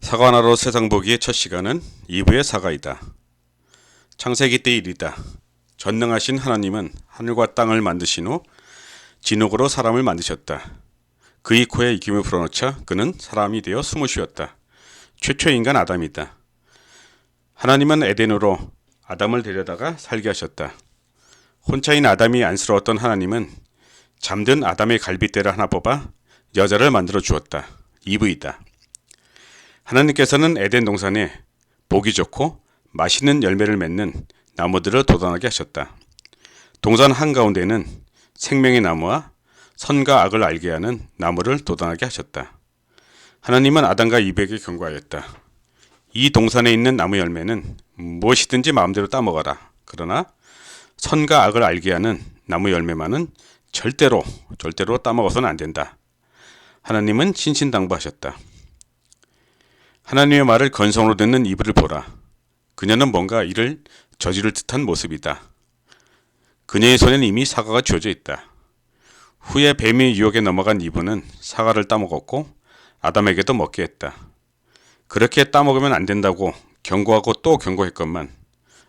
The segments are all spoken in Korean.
사과 하나로 세상 보기의 첫 시간은 2부의 사과이다. 창세기 때 일이다. 전능하신 하나님은 하늘과 땅을 만드신 후 진흙으로 사람을 만드셨다. 그의 코에 기름을 불어넣자 그는 사람이 되어 숨을 쉬었다. 최초의 인간 아담이다. 하나님은 에덴으로 아담을 데려다가 살게 하셨다. 혼자인 아담이 안쓰러웠던 하나님은 잠든 아담의 갈빗대를 하나 뽑아 여자를 만들어 주었다. 이브이다. 하나님께서는 에덴 동산에 보기 좋고 맛있는 열매를 맺는 나무들을 돋아나게 하셨다. 동산 한가운데는 생명의 나무와 선과 악을 알게 하는 나무를 돋아나게 하셨다. 하나님은 아담과 이브에게 경고하였다. 이 동산에 있는 나무 열매는 무엇이든지 마음대로 따먹어라. 그러나 선과 악을 알게 하는 나무 열매만은 절대로 따먹어서는 안 된다. 하나님은 신신당부하셨다. 하나님의 말을 건성으로 듣는 이브를 보라. 그녀는 뭔가 이를 저지를 듯한 모습이다. 그녀의 손에는 이미 사과가 쥐어져 있다. 후에 뱀의 유혹에 넘어간 이브는 사과를 따먹었고 아담에게도 먹게 했다. 그렇게 따먹으면 안 된다고 경고하고 또 경고했건만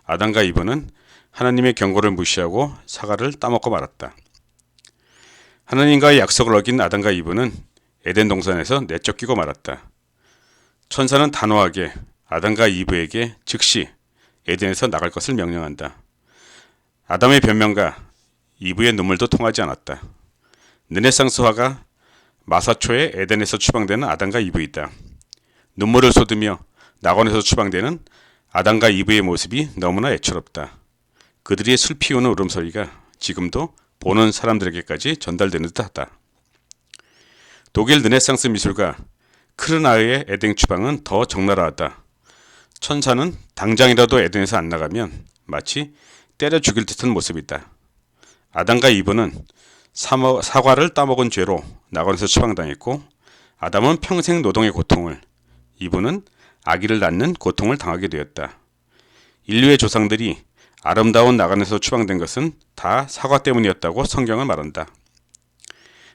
아담과 이브는 하나님의 경고를 무시하고 사과를 따먹고 말았다. 하나님과의 약속을 어긴 아담과 이브는 에덴 동산에서 내쫓기고 말았다. 천사는 단호하게 아담과 이브에게 즉시 에덴에서 나갈 것을 명령한다. 아담의 변명과 이브의 눈물도 통하지 않았다. 르네상스 화가 마사초의 에덴에서 추방되는 아담과 이브이다. 눈물을 쏟으며 낙원에서 추방되는 아담과 이브의 모습이 너무나 애처롭다. 그들의 술 피우는 울음소리가 지금도 보는 사람들에게까지 전달되는 듯하다. 독일 르네상스 미술가 크르나의 에덴 추방은 더 적나라하다. 천사는 당장이라도 에덴에서 안 나가면 마치 때려 죽일 듯한 모습이다. 아담과 이브는 사과를 따먹은 죄로 낙원에서 추방당했고 아담은 평생 노동의 고통을, 이브는 아기를 낳는 고통을 당하게 되었다. 인류의 조상들이 아름다운 낙원에서 추방된 것은 다 사과 때문이었다고 성경은 말한다.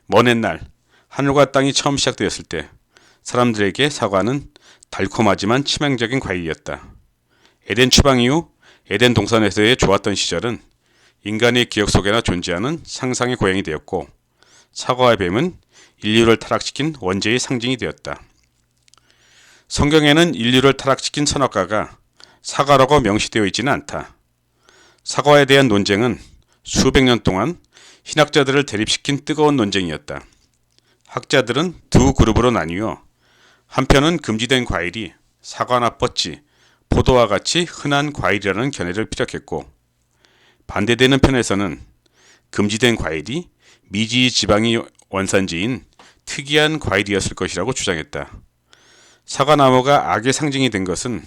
먼 옛날 하늘과 땅이 처음 시작되었을 때 사람들에게 사과는 달콤하지만 치명적인 과일이었다. 에덴 추방 이후 에덴 동산에서의 좋았던 시절은 인간의 기억 속에나 존재하는 상상의 고향이 되었고 사과와 뱀은 인류를 타락시킨 원죄의 상징이 되었다. 성경에는 인류를 타락시킨 선악과가 사과라고 명시되어 있지는 않다. 사과에 대한 논쟁은 수백 년 동안 신학자들을 대립시킨 뜨거운 논쟁이었다. 학자들은 두 그룹으로 나뉘어 한편은 금지된 과일이 사과나 뻗지, 포도와 같이 흔한 과일이라는 견해를 피력했고 반대되는 편에서는 금지된 과일이 미지 지방이 원산지인 특이한 과일이었을 것이라고 주장했다. 사과나무가 악의 상징이 된 것은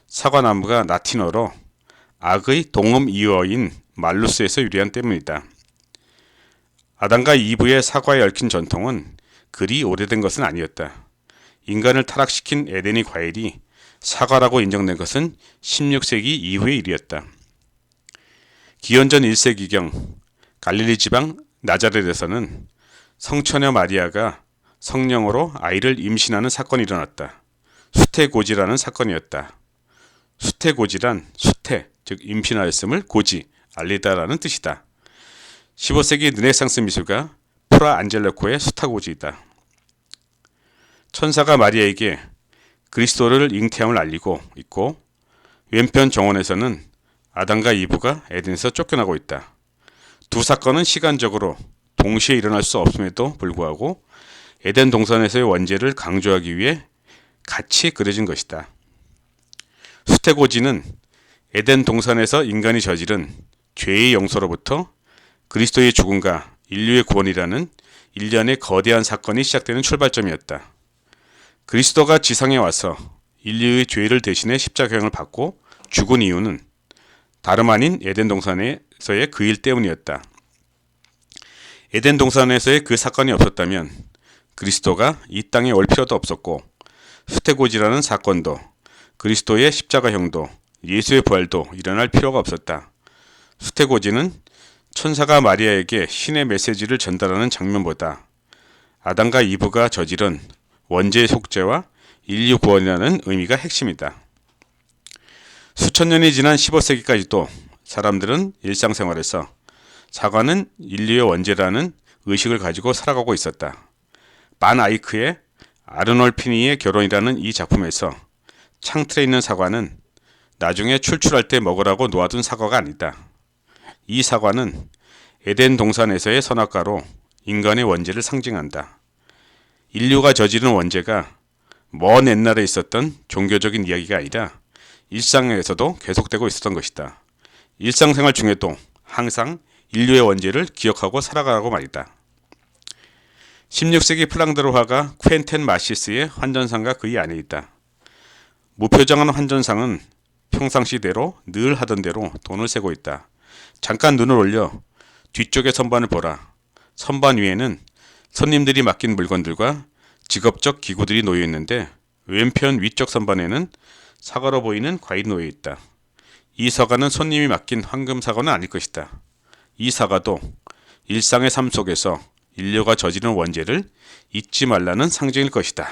사과나무가 라틴어로 악의 동음이어인 말루스에서 유래한 때문이다. 아담과 이브의 사과에 얽힌 전통은 그리 오래된 것은 아니었다. 인간을 타락시킨 에덴의 과일이 사과라고 인정된 것은 16세기 이후의 일이었다. 기원전 1세기경 갈릴리 지방 나자렛에서는 성처녀 마리아가 성령으로 아이를 임신하는 사건이 일어났다. 수태고지라는 사건이었다. 수태고지란 수태, 즉 임신하였음을 고지, 알리다라는 뜻이다. 15세기 르네상스 미술가 프라 안젤레코의 수타고지이다. 천사가 마리아에게 그리스도를 잉태함을 알리고 있고 왼편 정원에서는 아담과 이브가 에덴에서 쫓겨나고 있다. 두 사건은 시간적으로 동시에 일어날 수 없음에도 불구하고 에덴 동산에서의 원죄를 강조하기 위해 같이 그려진 것이다. 수태고지는 에덴 동산에서 인간이 저지른 죄의 용서로부터 그리스도의 죽음과 인류의 구원이라는 일련의 거대한 사건이 시작되는 출발점이었다. 그리스도가 지상에 와서 인류의 죄를 대신해 십자가형을 받고 죽은 이유는 다름 아닌 에덴 동산에서의 그 일 때문이었다. 에덴 동산에서의 그 사건이 없었다면 그리스도가 이 땅에 올 필요도 없었고 수태고지라는 사건도 그리스도의 십자가형도 예수의 부활도 일어날 필요가 없었다. 수태고지는 천사가 마리아에게 신의 메시지를 전달하는 장면보다 아담과 이브가 저지른 원죄의 속죄와 인류 구원이라는 의미가 핵심이다. 수천 년이 지난 15세기까지도 사람들은 일상생활에서 사과는 인류의 원죄라는 의식을 가지고 살아가고 있었다. 반 아이크의 아르놀피니의 결혼이라는 이 작품에서 창틀에 있는 사과는 나중에 출출할 때 먹으라고 놓아둔 사과가 아니다. 이 사과는 에덴 동산에서의 선악과로 인간의 원죄를 상징한다. 인류가 저지른 원죄가 먼 옛날에 있었던 종교적인 이야기가 아니라 일상에서도 계속되고 있었던 것이다. 일상생활 중에도 항상 인류의 원죄를 기억하고 살아가라고 말이다. 16세기 플랑드르 화가 퀸텐 마시스의 환전상가 그의 안에 있다. 무표정한 환전상은 평상시대로 늘 하던 대로 돈을 세고 있다. 잠깐 눈을 올려 뒤쪽의 선반을 보라. 선반 위에는 손님들이 맡긴 물건들과 직업적 기구들이 놓여 있는데 왼편 위쪽 선반에는 사과로 보이는 과일이 놓여 있다. 이 사과는 손님이 맡긴 황금 사과는 아닐 것이다. 이 사과도 일상의 삶 속에서 인류가 저지른 원죄를 잊지 말라는 상징일 것이다.